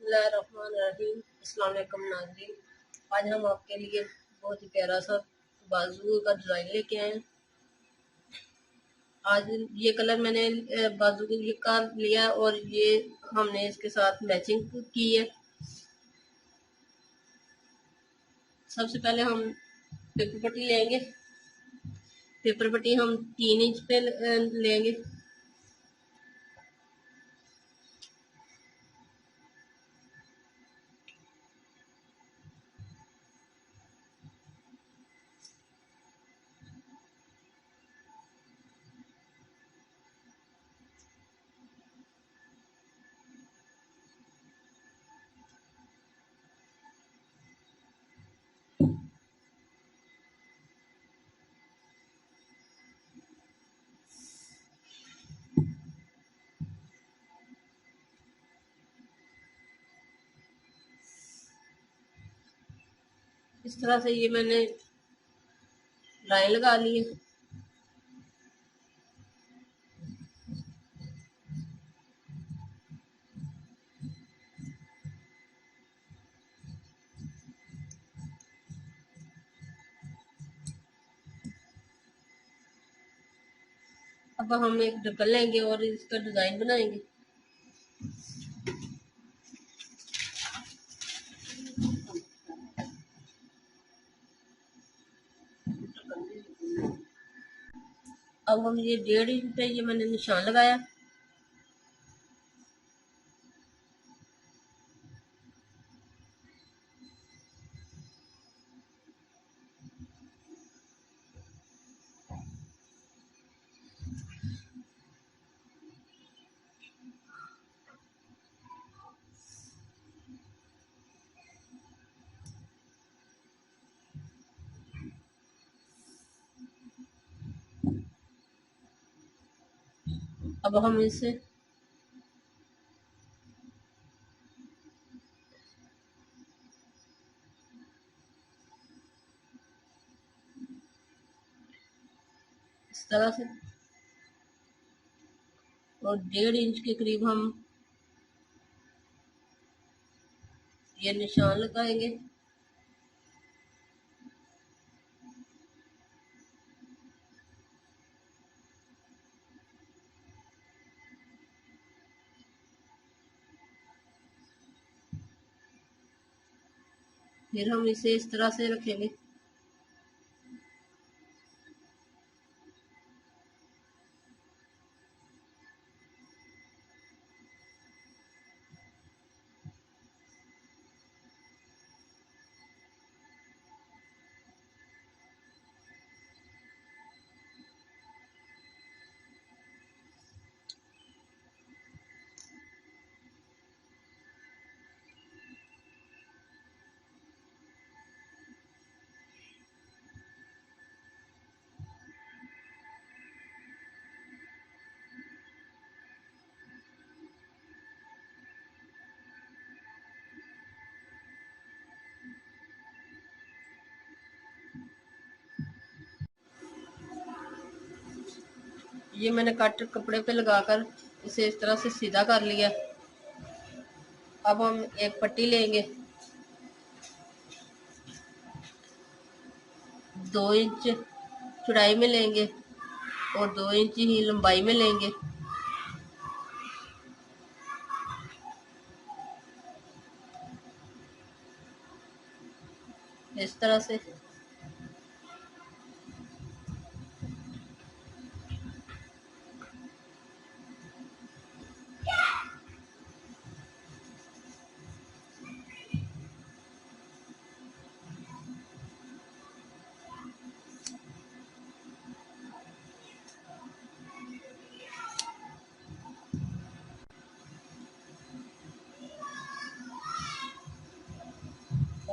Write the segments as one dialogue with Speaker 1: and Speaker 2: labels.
Speaker 1: बिस्मिल्लाहिर्रहमानिर्रहीम। अस्सलाम वालेकुम नाज़रीन। आज हम आपके लिए बहुत ही प्यारा सा बाजू का डिज़ाइन लेके आए हैं। आज ये कलर मैंने बाजू के लिए का लिया और ये हमने इसके साथ मैचिंग की है। सबसे पहले हम पेपर पट्टी लेंगे। पेपर पट्टी हम 3 इंच पे लेंगे। इस तरह से ये मैंने लाइन लगा ली है। अब हम एक डबल लेंगे और इसका डिज़ाइन बनाएंगे। अब हम ये 1.5 इंच पे ये मैंने निशान लगाया। अब हम इसे इस तरह से और 1.5 इंच के करीब हम ये निशान लगाएंगे। फिर हम इसे इस तरह से रखेंगे। ये मैंने कट कपड़े पे लगाकर इसे इस तरह से सीधा कर लिया। अब हम एक पट्टी लेंगे, 2 इंच चौड़ाई में लेंगे और 2 इंच ही लंबाई में लेंगे। इस तरह से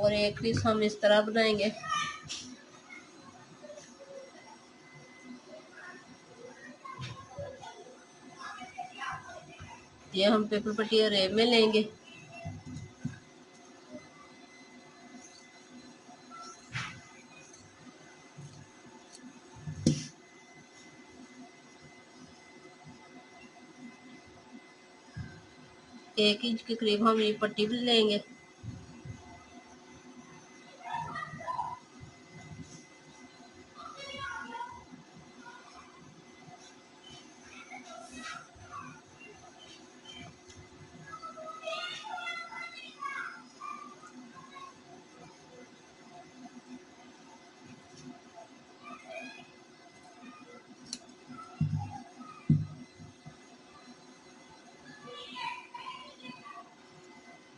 Speaker 1: और एक पीस हम इस तरह बनाएंगे। ये हम पेपर पट्टी अरेब में लेंगे। 1 इंच के करीब हम ये पट्टी भी लेंगे।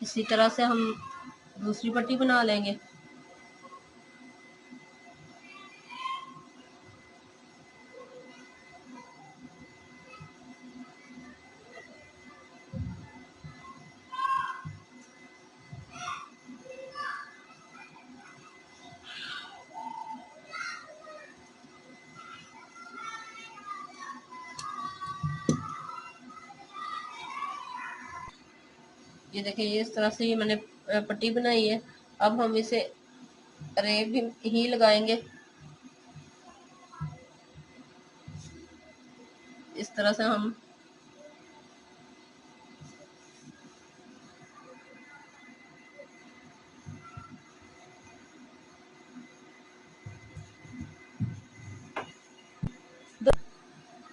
Speaker 1: इसी तरह से हम दूसरी पट्टी बना लेंगे। ये देखिए, ये इस तरह से ये मैंने पट्टी बनाई है। अब हम इसे रेब भी ही लगाएंगे। इस तरह से हम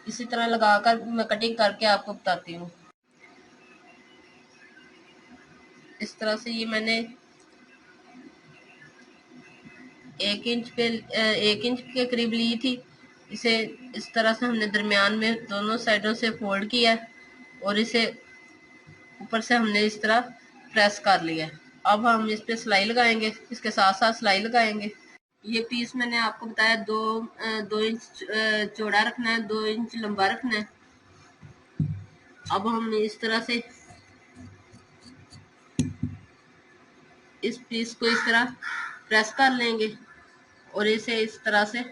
Speaker 1: इसी तरह लगाकर मैं कटिंग करके आपको बताती हूँ। इस तरह से ये मैंने 1 इंच के करीब ली थी। इसे इस तरह से हमने दरमियान में दोनों साइडों से फोल्ड किया और इसे ऊपर से हमने इस तरह प्रेस कर लिया। अब हम इस पे सिलाई लगाएंगे, इसके साथ साथ सिलाई लगाएंगे। ये पीस मैंने आपको बताया 2 इंच चौड़ा रखना है, 2 इंच लंबा रखना है। अब हम इस तरह से इस पीस को इस तरह प्रेस कर लेंगे और इसे इस तरह से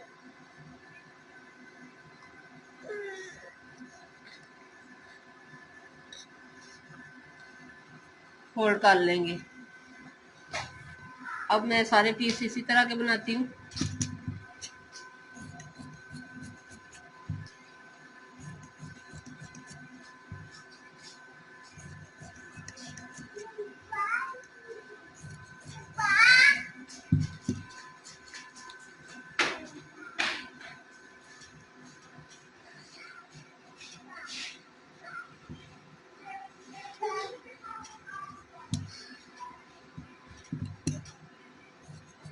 Speaker 1: फोल्ड कर लेंगे। अब मैं सारे पीस इसी तरह के बनाती हूँ।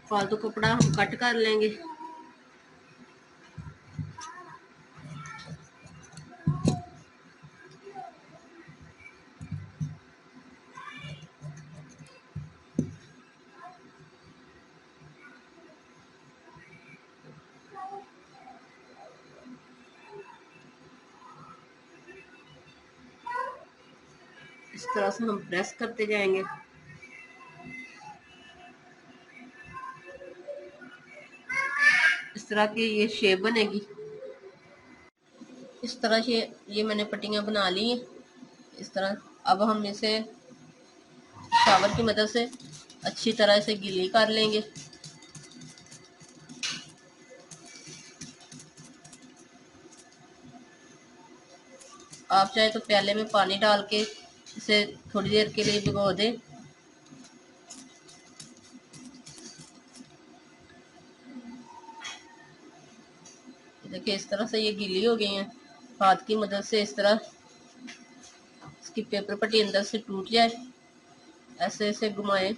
Speaker 1: फालतू कपड़ा हम कट कर लेंगे। इस तरह से हम प्रेस करते जाएंगे। इस तरह की ये शेप बनेगी। इस तरह से ये मैंने पट्टियां बना ली हैं इस तरह। अब हम इसे शावर की मदद से अच्छी तरह से गीली कर लेंगे। आप चाहे तो प्याले में पानी डाल के इसे थोड़ी देर के लिए भिगो दें। देखिए, इस तरह से ये गीली हो गई हैं। हाथ की मदद से इस तरह इसकी पेपर पट्टी अंदर से टूट जाए, ऐसे ऐसे घुमाएं।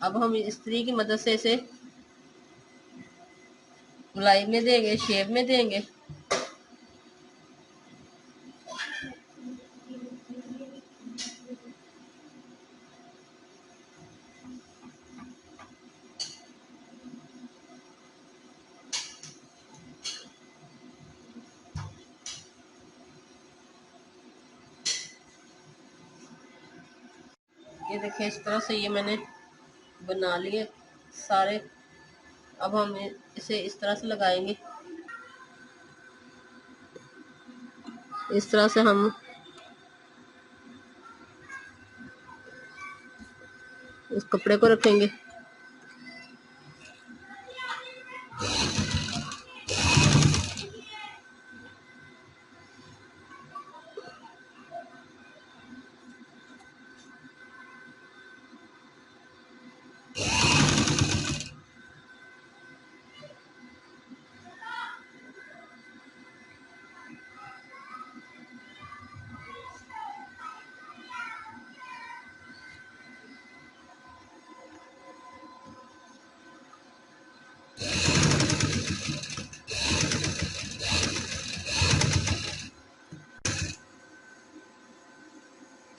Speaker 1: अब हम इस्त्री की मदद से इसे गोलाई में देंगे, शेप में देंगे। ये देखिए, इस तरह से ये मैंने बना लिए सारे अब हम इसे इस तरह से लगाएंगे। इस तरह से हम इस कपड़े को रखेंगे।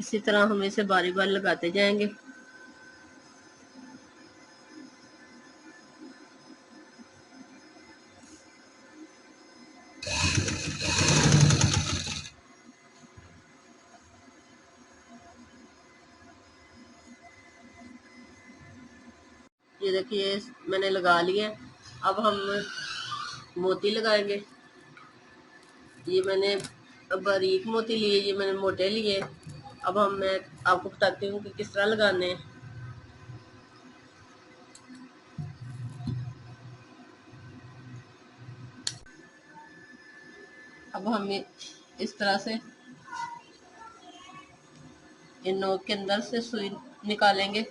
Speaker 1: इसी तरह हम इसे बारी बारी लगाते जाएंगे। ये देखिए मैंने लगा लिया। अब हम मोती लगाएंगे। ये मैंने बारीक मोती लिए, ये मैंने मोटे लिए। अब मैं आपको बताती हूँ कि किस तरह लगाने हैं। अब हम इस तरह से इन नोक के अंदर से सुई निकालेंगे।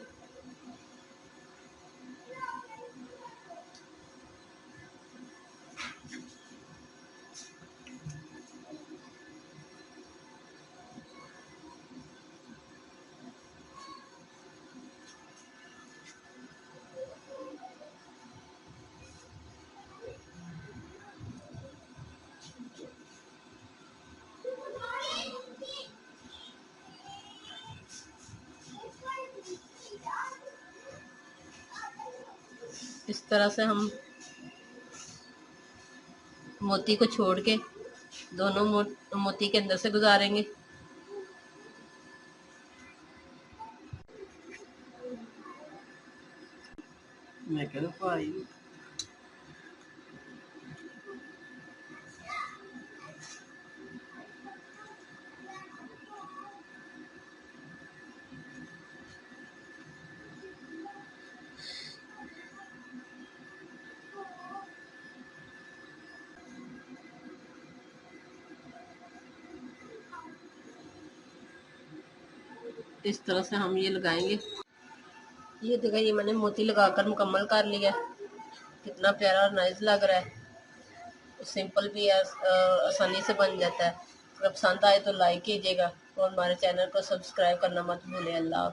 Speaker 1: इस तरह से हम मोती को छोड़ के दोनों मोती के अंदर से गुजारेंगे। मैं कह रहा हूँ इस तरह से हम ये लगाएंगे। ये देखा, ये मैंने मोती लगाकर मुकम्मल कर लिया। कितना प्यारा और नाइस लग रहा है। सिंपल भी है, आसानी से बन जाता है। अगर पसंद आए तो लाइक कीजिएगा और हमारे चैनल को सब्सक्राइब करना मत भूलिए। अल्लाह।